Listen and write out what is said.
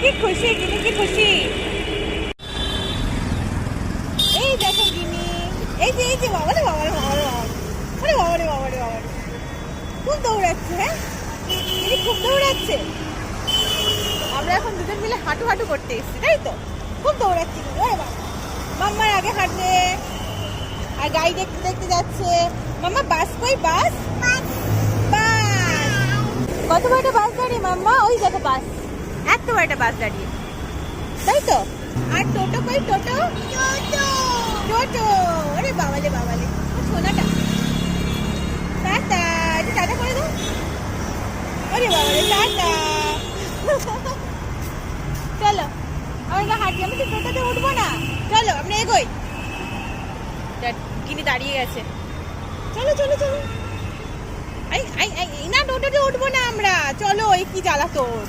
কি খুশি গিনি, কি খুশি। এই দেখো গিনি, এই যে বাবারে বাবারে বাবারে বাবারে বাবারে বাবারে বাবারে খুব দৌড়াচ্ছে। হ্যাঁ গিনি খুব দৌড়াচ্ছে। আমরা এখন দুজন মিলে হাঁটু হাঁটু করতে এসেছি, তাই তো? খুব দৌড়াচ্ছি গিনি। ওরে বাবা, মাম্মার আগে হাঁটবে আর গাড়ি দেখতে দেখতে যাচ্ছে। মাম্মা বাস কই? বাস বাস, কত বড় একটা বাস দাঁড়িয়ে মাম্মা, ওই দেখো বাস, এত বড় একটা বাস দাঁড়িয়ে, তাই তো? আর টোটো কই? টোটো টোটো টোটো, আরে বাবালে বাবালে, সোনাটা টাটা, এটা টাটা করে দাও। আরে বাবালে টাটা। চলো আমরা হাঁটি, আমি তো টোটোতে উঠবো না। চলো আমরা এগোই। গিনি দাঁড়িয়ে গেছে। চলো চলো চলো, এই না টোটোতে উঠবো না আমরা। চলো, এই কি জ্বালা তোর।